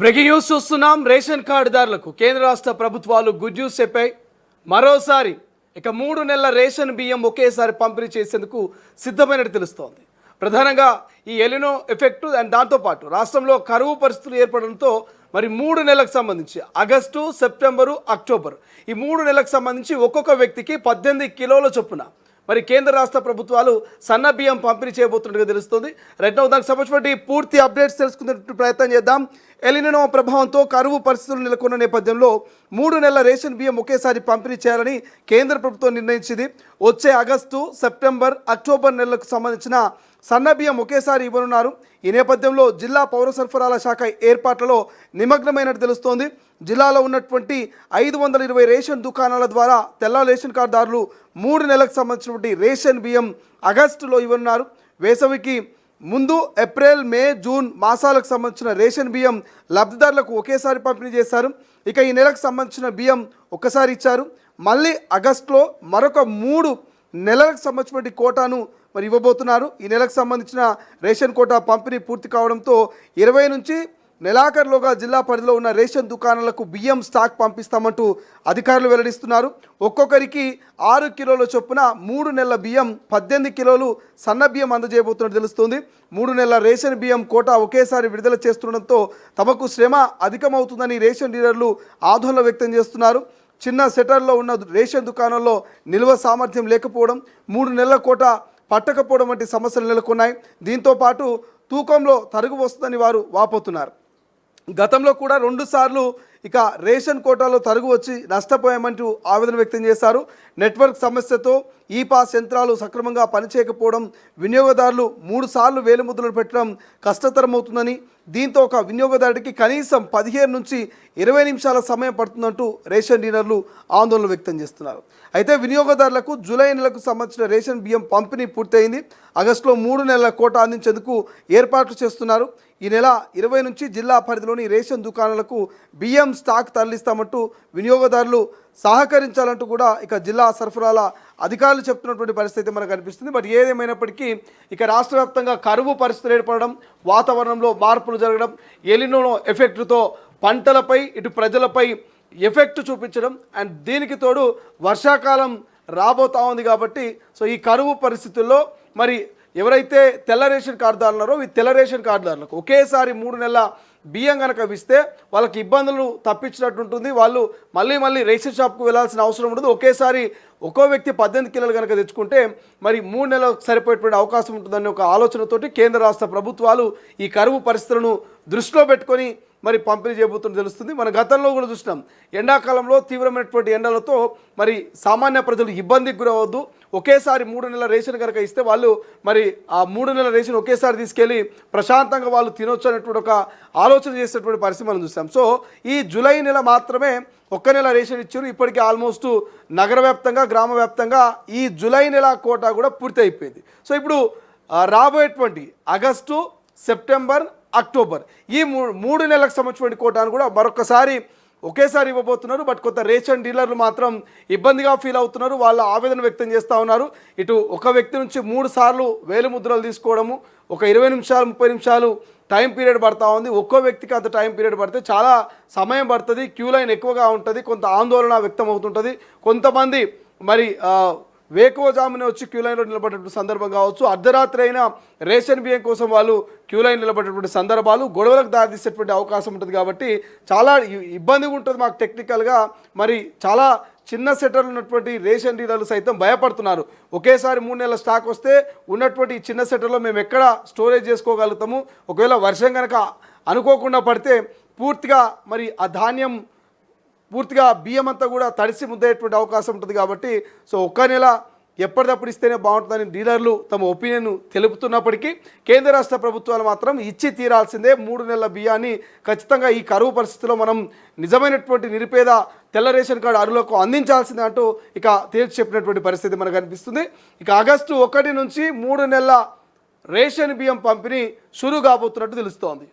Breaking news చూస్తున్నాం. Ration కార్డుదారులకు కేంద్ర రాష్ట్ర ప్రభుత్వాలు గుడ్ న్యూస్ చెప్పాయి. మరోసారి ఇక 3 నెలల రేషన్ బియ్యం ఒకేసారి పంపిణీ చేసేందుకు సిద్ధమైనట్టు తెలుస్తోంది. ప్రధానంగా ఈ ఎలినో ఎఫెక్టు అండ్ దాంతోపాటు రాష్ట్రంలో కరువు పరిస్థితులు ఏర్పడడంతో మరి 3 నెలలకు సంబంధించి ఆగస్టు, సెప్టెంబరు, అక్టోబర్ ఈ 3 నెలలకు సంబంధించి ఒక్కొక్క వ్యక్తికి 18 కిలోల చొప్పున మరి కేంద్ర రాష్ట్ర ప్రభుత్వాలు సన్న బియ్యం పంపిణీ చేయబోతున్నట్టుగా తెలుస్తుంది. రైట్ నౌ దానికి సంబంధించి పూర్తి అప్డేట్స్ తెలుసుకునే ప్రయత్నం చేద్దాం. ఎలినో ప్రభావంతో కరువు పరిస్థితులు నెలకొన్న నేపథ్యంలో 3 నెలల రేషన్ బియ్యం ఒకేసారి పంపిణీ చేయాలని కేంద్ర ప్రభుత్వం నిర్ణయించింది. వచ్చే ఆగస్టు, సెప్టెంబర్, అక్టోబర్ నెలలకు సంబంధించిన సన్న బియ్యం ఒకేసారి ఇవ్వనున్నారు. ఈ నేపథ్యంలో జిల్లా పౌర సరఫరాల శాఖ ఏర్పాట్లలో నిమగ్నమైనట్టు తెలుస్తోంది. జిల్లాలో ఉన్నటువంటి 520 రేషన్ దుకాణాల ద్వారా తెల్ల రేషన్ కార్డుదారులు 3 నెలలకు సంబంధించినటువంటి రేషన్ బియ్యం ఆగస్టులో ఇవ్వనున్నారు. వేసవికి ముందు ఏప్రిల్, మే, జూన్ మాసాలకు సంబంధించిన రేషన్ బియ్యం లబ్ధిదారులకు ఒకేసారి పంపిణీ చేశారు. ఇక ఈ నెలకు సంబంధించిన బియ్యం ఒక్కసారి ఇచ్చారు. మళ్ళీ ఆగస్టులో మరొక 3 నెలలకు సంబంధించినటువంటి కోటాను మరి ఇవ్వబోతున్నారు. ఈ నెలకు సంబంధించిన రేషన్ కోటా పంపిణీ పూర్తి కావడంతో 20 నుంచి నెలాఖరులోగా జిల్లా పరిధిలో ఉన్న రేషన్ దుకాణాలకు బియ్యం స్టాక్ పంపిస్తామంటూ అధికారులు వెల్లడిస్తున్నారు. ఒక్కొక్కరికి 6 కిలోల చొప్పున 3 నెలల బియ్యం 18 కిలోలు సన్న బియ్యం అందజేయబోతున్నట్టు తెలుస్తుంది. 3 నెలల రేషన్ బియ్యం కోటా ఒకేసారి విడుదల చేస్తుండడంతో తమకు శ్రమ అధికమవుతుందని రేషన్ డీలర్లు ఆందోళన వ్యక్తం చేస్తున్నారు. చిన్న సెటర్లో ఉన్న రేషన్ దుకాణంలో నిల్వ సామర్థ్యం లేకపోవడం, 3 నెలల కోటా పట్టకపోవడం వంటి సమస్యలు నెలకొన్నాయి. దీంతోపాటు తూకంలో తరుగు వస్తుందని వారు వాపోతున్నారు. గతంలో కూడా 2 సార్లు ఇక రేషన్ కోటాలో తరుగు వచ్చి నష్టపోయామంటూ ఆవేదన వ్యక్తం చేశారు. నెట్వర్క్ సమస్యతో ఈ పాస్ యంత్రాలు సక్రమంగా పనిచేయకపోవడం, వినియోగదారులు 3 సార్లు వేలిముద్రలు పెట్టడం కష్టతరమవుతుందని, దీంతో ఒక వినియోగదారుడికి కనీసం 15 నుంచి 20 నిమిషాల సమయం పడుతుందంటూ రేషన్ డీలర్లు ఆందోళన వ్యక్తం చేస్తున్నారు. అయితే వినియోగదారులకు జూలై నెలకు సంబంధించిన రేషన్ బియ్యం పంపిణీ పూర్తయింది. ఆగస్టులో 3 నెలల కోటా అందించేందుకు ఏర్పాట్లు చేస్తున్నారు. ఈ నెల 20 నుంచి జిల్లా పరిధిలోని రేషన్ దుకాణాలకు బియ్యం స్టాక్ తరలిస్తామంటూ వినియోగదారులు సహకరించాలంటూ కూడా ఇక జిల్లా సరఫరాల అధికారులు చెప్తున్నటువంటి పరిస్థితి మనకు కనిపిస్తుంది. బట్ ఏదేమైనప్పటికీ ఇక రాష్ట్ర వ్యాప్తంగా కరువు పరిస్థితులు ఏర్పడడం, వాతావరణంలో మార్పులు జరగడం, ఎలినో ఎఫెక్టుతో పంటలపై ఇటు ప్రజలపై ఎఫెక్ట్ చూపించడం అండ్ దీనికి తోడు వర్షాకాలం రాబోతా ఉంది కాబట్టి సో ఈ కరువు పరిస్థితుల్లో మరి ఎవరైతే తెల్ల రేషన్ కార్డుదారులు ఉన్నారో ఈ తెల్ల రేషన్ కార్డుదారులకు ఒకేసారి 3 నెలల బియ్యం కనుక ఇస్తే వాళ్ళకి ఇబ్బందులు తప్పించినట్టు ఉంటుంది. వాళ్ళు మళ్ళీ రేషన్ షాప్కు వెళ్ళాల్సిన అవసరం ఉండదు. ఒకేసారి ఒక్కో వ్యక్తి 18 కిలోలు కనుక తెచ్చుకుంటే మరి 3 నెలలకు సరిపోయేటువంటి అవకాశం ఉంటుందనే ఒక ఆలోచనతోటి కేంద్ర రాష్ట్ర ప్రభుత్వాలు ఈ కరువు పరిస్థితులను దృష్టిలో పెట్టుకొని మరి పంపిణీ చేయబోతున్నది తెలుస్తుంది. మన గతంలో కూడా చూసినాం, ఎండాకాలంలో తీవ్రమైనటువంటి ఎండలతో మరి సామాన్య ప్రజలు ఇబ్బందికి గురవద్దు, ఒకేసారి 3 నెలల రేషన్ కనుక ఇస్తే వాళ్ళు మరి ఆ 3 నెలల రేషన్ ఒకేసారి తీసుకెళ్ళి ప్రశాంతంగా వాళ్ళు తినొచ్చు అనేటువంటి ఒక ఆలోచన చేసేటువంటి పరిస్థితి మనం చూస్తాం. సో ఈ జూలై నెల మాత్రమే 1 నెల రేషన్ ఇచ్చారు. ఇప్పటికీ ఆల్మోస్ట్ నగర వ్యాప్తంగా, గ్రామ వ్యాప్తంగా ఈ జూలై నెల కోటా కూడా పూర్తి అయిపోయింది. సో ఇప్పుడు రాబోయేటువంటి ఆగస్టు, సెప్టెంబర్, అక్టోబర్ ఈ 3 నెలలకు సంబంధించిన కోటాను కూడా మరొకసారి ఒకేసారి ఇవ్వబోతున్నారు. బట్ కొంత రేషన్ డీలర్లు మాత్రం ఇబ్బందిగా ఫీల్ అవుతున్నారు. వాళ్ళ ఆవేదన వ్యక్తం చేస్తూ ఉన్నారు. ఇటు ఒక వ్యక్తి నుంచి 3 సార్లు వేలిముద్రలు తీసుకోవడము, ఒక 20 నిమిషాలు 30 నిమిషాలు టైం పీరియడ్ పడుతూ ఉంది. ఒక్కో వ్యక్తికి అంత టైం పీరియడ్ పడితే చాలా సమయం పడుతుంది, క్యూ లైన్ ఎక్కువగా ఉంటుంది, కొంత ఆందోళన వ్యక్తం అవుతుంటుంది. కొంతమంది మరి వేకువజామునే వచ్చి క్యూ లైన్లో నిలబడేటువంటి సందర్భం కావచ్చు, అర్ధరాత్రి అయినా రేషన్ బియ్యం కోసం వాళ్ళు క్యూ లైన్ నిలబడేటువంటి సందర్భాలు గొడవలకు దారితీసేటువంటి అవకాశం ఉంటుంది. కాబట్టి చాలా ఇబ్బందిగా ఉంటుంది మాకు టెక్నికల్గా. మరి చాలా చిన్న సెటర్లు ఉన్నటువంటి రేషన్ డీలర్లు సైతం భయపడుతున్నారు. ఒకేసారి 3 నెలల స్టాక్ వస్తే ఉన్నటువంటి చిన్న సెటర్లో మేము ఎక్కడ స్టోరేజ్ చేసుకోగలుగుతాము, ఒకవేళ వర్షం కనుక అనుకోకుండా పడితే పూర్తిగా మరి ఆ ధాన్యం పూర్తిగా బియ్యం అంతా కూడా తడిసి ముద్దయ్యేటువంటి అవకాశం ఉంటుంది. కాబట్టి సో 1 నెల ఎప్పటికప్పుడు ఇస్తేనే బాగుంటుందని డీలర్లు తమ ఒపీనియన్ తెలుపుతున్నప్పటికీ కేంద్ర రాష్ట్ర ప్రభుత్వాలు మాత్రం ఇచ్చి తీరాల్సిందే 3 నెలల బియ్యాన్ని ఖచ్చితంగా ఈ కరువు పరిస్థితిలో మనం నిజమైనటువంటి నిరుపేద తెల్ల రేషన్ కార్డు అర్హులకు అందించాల్సిందే అంటూ ఇక తేల్చి చెప్పినటువంటి పరిస్థితి మనకు కనిపిస్తుంది. ఇక ఆగస్టు 1 నుంచి 3 నెలల రేషన్ బియ్యం పంపిణీ షురూ కాబోతున్నట్టు తెలుస్తోంది.